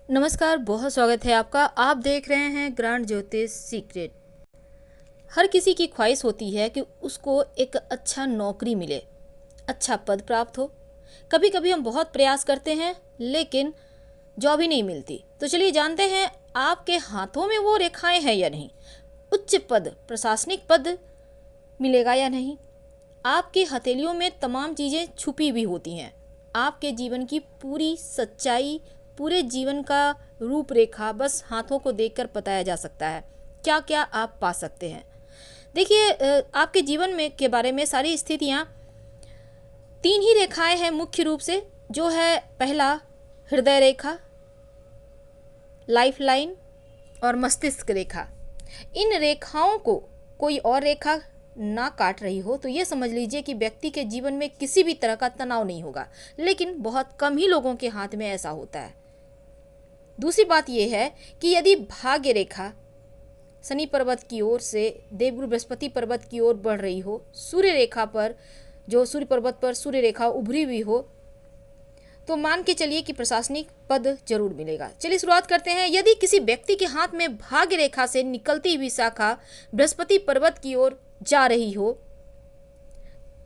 नमस्कार, बहुत स्वागत है आपका। आप देख रहे हैं ग्रांड ज्योतिष सीक्रेट। हर किसी की ख्वाहिश होती है कि उसको एक अच्छा नौकरी मिले, अच्छा पद प्राप्त हो। कभी कभी हम बहुत प्रयास करते हैं लेकिन जॉब ही नहीं मिलती। तो चलिए जानते हैं आपके हाथों में वो रेखाएं हैं या नहीं, उच्च पद, प्रशासनिक पद मिलेगा या नहीं। आपकी हथेलियों में तमाम चीज़ें छुपी भी होती हैं। आपके जीवन की पूरी सच्चाई, पूरे जीवन का रूपरेखा बस हाथों को देखकर बताया जा सकता है। क्या क्या आप पा सकते हैं। देखिए, आपके जीवन में के बारे में सारी स्थितियाँ तीन ही रेखाएं हैं मुख्य रूप से, जो है पहला हृदय रेखा, लाइफ लाइन और मस्तिष्क रेखा। इन रेखाओं को कोई और रेखा ना काट रही हो तो ये समझ लीजिए कि व्यक्ति के जीवन में किसी भी तरह का तनाव नहीं होगा, लेकिन बहुत कम ही लोगों के हाथ में ऐसा होता है। दूसरी बात यह है कि यदि भाग्य रेखा शनि पर्वत की ओर से देवगुरु बृहस्पति पर्वत की ओर बढ़ रही हो, सूर्य रेखा पर, जो सूर्य पर्वत पर सूर्य रेखा उभरी हुई हो, तो मान के चलिए कि प्रशासनिक पद जरूर मिलेगा। चलिए शुरुआत करते हैं। यदि किसी व्यक्ति के हाथ में भाग्य रेखा से निकलती हुई शाखा बृहस्पति पर्वत की ओर जा रही हो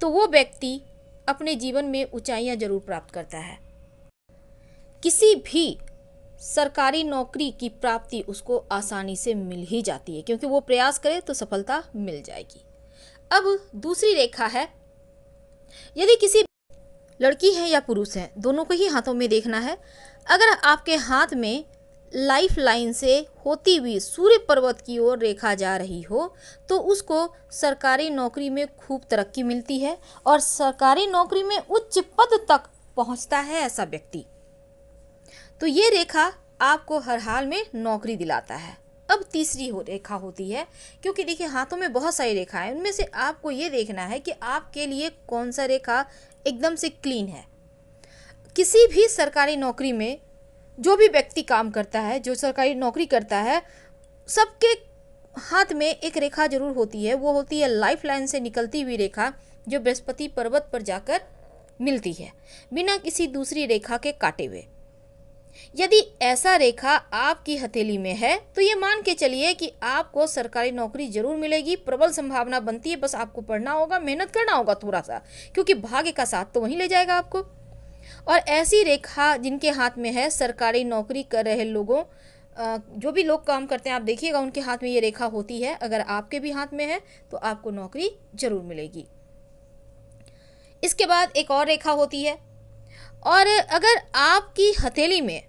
तो वो व्यक्ति अपने जीवन में ऊंचाइयां जरूर प्राप्त करता है। किसी भी सरकारी नौकरी की प्राप्ति उसको आसानी से मिल ही जाती है, क्योंकि वो प्रयास करे तो सफलता मिल जाएगी। अब दूसरी रेखा है, यदि किसी लड़की है या पुरुष है, दोनों को ही हाथों में देखना है। अगर आपके हाथ में लाइफ लाइन से होती हुई सूर्य पर्वत की ओर रेखा जा रही हो तो उसको सरकारी नौकरी में खूब तरक्की मिलती है और सरकारी नौकरी में उच्च पद तक पहुंचता है ऐसा व्यक्ति। तो ये रेखा आपको हर हाल में नौकरी दिलाता है। अब तीसरी रेखा होती है, क्योंकि देखिए हाथों में बहुत सारी रेखाएं हैं, उनमें से आपको ये देखना है कि आपके लिए कौन सा रेखा एकदम से क्लीन है। किसी भी सरकारी नौकरी में जो भी व्यक्ति काम करता है, जो सरकारी नौकरी करता है, सबके हाथ में एक रेखा जरूर होती है। वो होती है लाइफ लाइन से निकलती हुई रेखा, जो बृहस्पति पर्वत पर जाकर मिलती है बिना किसी दूसरी रेखा के काटे हुए। यदि ऐसा रेखा आपकी हथेली में है तो ये मान के चलिए कि आपको सरकारी नौकरी जरूर मिलेगी। प्रबल संभावना बनती है, बस आपको पढ़ना होगा, मेहनत करना होगा थोड़ा सा, क्योंकि भाग्य का साथ तो वहीं ले जाएगा आपको। और ऐसी रेखा जिनके हाथ में है, सरकारी नौकरी कर रहे लोगों, जो भी लोग काम करते हैं, आप देखिएगा उनके हाथ में ये रेखा होती है। अगर आपके भी हाथ में है तो आपको नौकरी जरूर मिलेगी। इसके बाद एक और रेखा होती है, और अगर आपकी हथेली में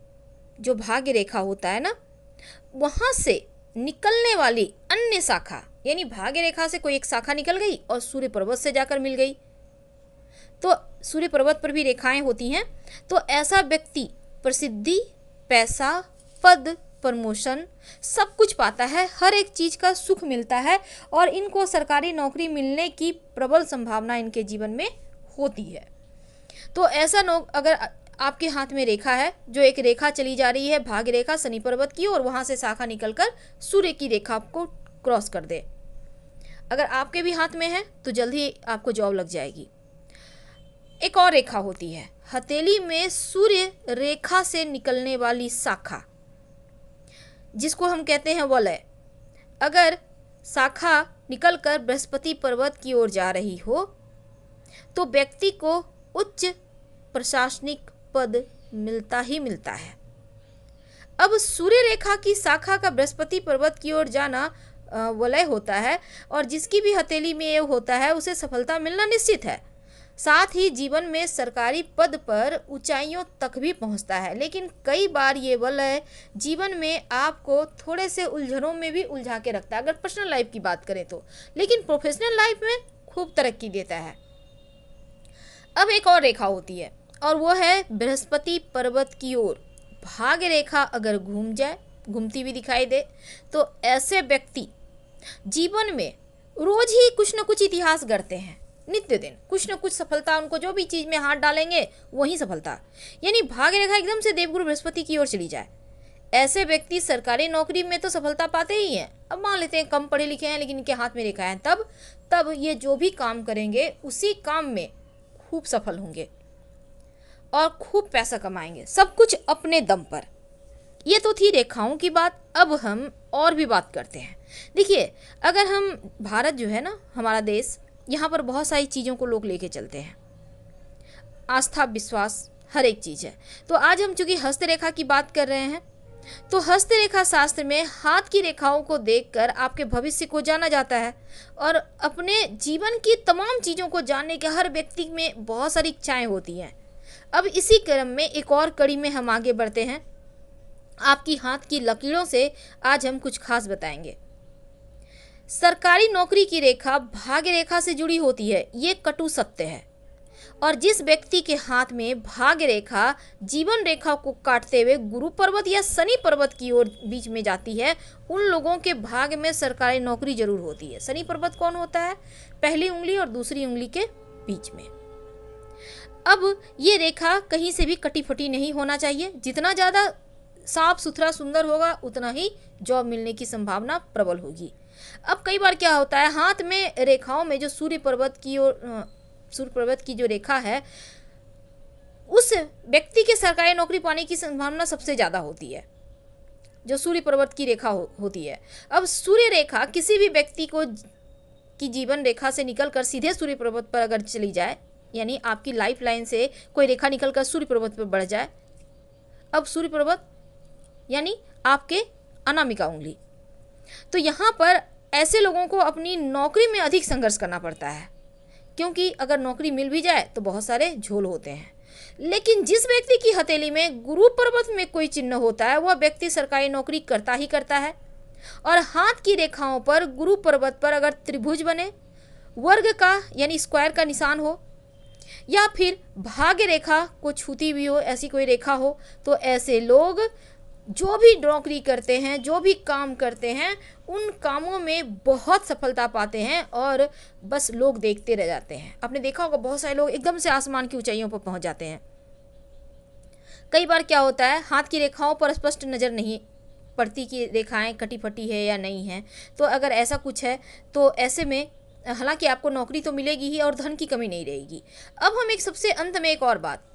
जो भाग्य रेखा होता है ना, वहां से निकलने वाली अन्य शाखा, यानी भाग्य रेखा से कोई एक शाखा निकल गई और सूर्य पर्वत से जाकर मिल गई, तो सूर्य पर्वत पर भी रेखाएं होती हैं, तो ऐसा व्यक्ति प्रसिद्धि, पैसा, पद, प्रमोशन सब कुछ पाता है, हर एक चीज का सुख मिलता है और इनको सरकारी नौकरी मिलने की प्रबल संभावना इनके जीवन में होती है। तो ऐसा अगर आपके हाथ में रेखा है, जो एक रेखा चली जा रही है भाग्य रेखा शनि पर्वत की, और वहां से शाखा निकलकर सूर्य की रेखा को क्रॉस कर दे, अगर आपके भी हाथ में है तो जल्द ही आपको जॉब लग जाएगी। एक और रेखा होती है हथेली में सूर्य रेखा से निकलने वाली शाखा, जिसको हम कहते हैं वलय। अगर शाखा निकलकर बृहस्पति पर्वत की ओर जा रही हो तो व्यक्ति को उच्च प्रशासनिक पद मिलता ही मिलता है। अब सूर्य रेखा की शाखा का बृहस्पति पर्वत की ओर जाना वलय होता है, और जिसकी भी हथेली में ये होता है उसे सफलता मिलना निश्चित है। साथ ही जीवन में सरकारी पद पर ऊंचाइयों तक भी पहुंचता है। लेकिन कई बार ये वलय जीवन में आपको थोड़े से उलझनों में भी उलझा के रखता है, अगर पर्सनल लाइफ की बात करें तो, लेकिन प्रोफेशनल लाइफ में खूब तरक्की देता है। अब एक और रेखा होती है, और वो है बृहस्पति पर्वत की ओर भाग्य रेखा अगर घूम जाए, घूमती हुई दिखाई दे, तो ऐसे व्यक्ति जीवन में रोज ही कुछ न कुछ इतिहास गढ़ते हैं। नित्य दिन कुछ न कुछ सफलता, उनको जो भी चीज में हाथ डालेंगे वही सफलता, यानी भाग्य रेखा एकदम से देवगुरु बृहस्पति की ओर चली जाए। ऐसे व्यक्ति सरकारी नौकरी में तो सफलता पाते ही हैं। अब मान लेते हैं कम पढ़े लिखे हैं लेकिन इनके हाथ में रेखा है, तब ये जो भी काम करेंगे उसी काम में खूब सफल होंगे और खूब पैसा कमाएंगे, सब कुछ अपने दम पर। ये तो थी रेखाओं की बात। अब हम और भी बात करते हैं। देखिए, अगर हम भारत जो है ना, हमारा देश, यहाँ पर बहुत सारी चीज़ों को लोग लेके चलते हैं, आस्था विश्वास हर एक चीज़ है। तो आज हम चूंकि हस्तरेखा की बात कर रहे हैं, तो हस्तरेखा शास्त्र में हाथ की रेखाओं को देखकर आपके भविष्य को जाना जाता है और अपने जीवन की तमाम चीज़ों को जानने के हर व्यक्ति में बहुत सारी इच्छाएं होती हैं। अब इसी क्रम में एक और कड़ी में हम आगे बढ़ते हैं। आपकी हाथ की लकीरों से आज हम कुछ खास बताएंगे। सरकारी नौकरी की रेखा भाग्य रेखा से जुड़ी होती है, ये कटु सत्य है। और जिस व्यक्ति के हाथ में भाग्य रेखा जीवन रेखा को काटते हुए गुरु पर्वत या शनि पर्वत की ओर बीच में जाती है, उन लोगों के भाग्य में सरकारी नौकरी जरूर होती है। शनि पर्वत कौन होता है? पहली उंगली और दूसरी उंगली के बीच में। अब ये रेखा कहीं से भी कटी फटी नहीं होना चाहिए। जितना ज़्यादा साफ सुथरा सुंदर होगा उतना ही जॉब मिलने की संभावना प्रबल होगी। अब कई बार क्या होता है, हाथ में रेखाओं में जो सूर्य पर्वत की जो रेखा है, उस व्यक्ति के सरकारी नौकरी पाने की संभावना सबसे ज़्यादा होती है, जो सूर्य पर्वत की रेखा होती है। अब सूर्य रेखा किसी भी व्यक्ति को की जीवन रेखा से निकलकर सीधे सूर्य पर्वत पर अगर चली जाए, यानी आपकी लाइफ लाइन से कोई रेखा निकलकर सूर्य पर्वत पर बढ़ जाए, अब सूर्य पर्वत यानी आपके अनामिका उंगली, तो यहाँ पर ऐसे लोगों को अपनी नौकरी में अधिक संघर्ष करना पड़ता है, क्योंकि अगर नौकरी मिल भी जाए तो बहुत सारे झोल होते हैं। लेकिन जिस व्यक्ति की हथेली में गुरु पर्वत में कोई चिन्ह होता है, वह व्यक्ति सरकारी नौकरी करता ही करता है। और हाथ की रेखाओं पर गुरु पर्वत पर अगर त्रिभुज बने, वर्ग का यानी स्क्वायर का निशान हो, या फिर भाग्य रेखा को छूती हुई हो, ऐसी कोई रेखा हो, तो ऐसे लोग जो भी नौकरी करते हैं, जो भी काम करते हैं, उन कामों में बहुत सफलता पाते हैं और बस लोग देखते रह जाते हैं। आपने देखा होगा बहुत सारे लोग एकदम से आसमान की ऊंचाइयों पर पहुंच जाते हैं। कई बार क्या होता है, हाथ की रेखाओं पर स्पष्ट नज़र नहीं पड़ती कि रेखाएं कटी फटी है या नहीं है। तो अगर ऐसा कुछ है तो ऐसे में हालांकि आपको नौकरी तो मिलेगी ही और धन की कमी नहीं रहेगी। अब हम एक सबसे अंत में एक और बात,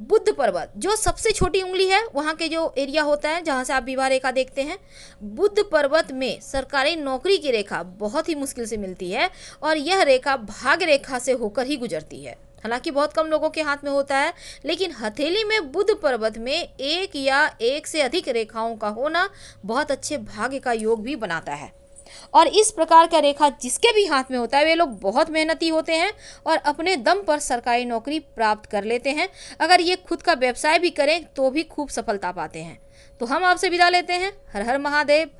बुध पर्वत जो सबसे छोटी उंगली है, वहाँ के जो एरिया होता है जहाँ से आप विवाह रेखा देखते हैं, बुध पर्वत में सरकारी नौकरी की रेखा बहुत ही मुश्किल से मिलती है और यह रेखा भाग्य रेखा से होकर ही गुजरती है। हालांकि बहुत कम लोगों के हाथ में होता है, लेकिन हथेली में बुध पर्वत में एक या एक से अधिक रेखाओं का होना बहुत अच्छे भाग्य का योग भी बनाता है। और इस प्रकार का रेखा जिसके भी हाथ में होता है, वे लोग बहुत मेहनती होते हैं और अपने दम पर सरकारी नौकरी प्राप्त कर लेते हैं। अगर ये खुद का व्यवसाय भी करें तो भी खूब सफलता पाते हैं। तो हम आपसे विदा लेते हैं। हर हर महादेव।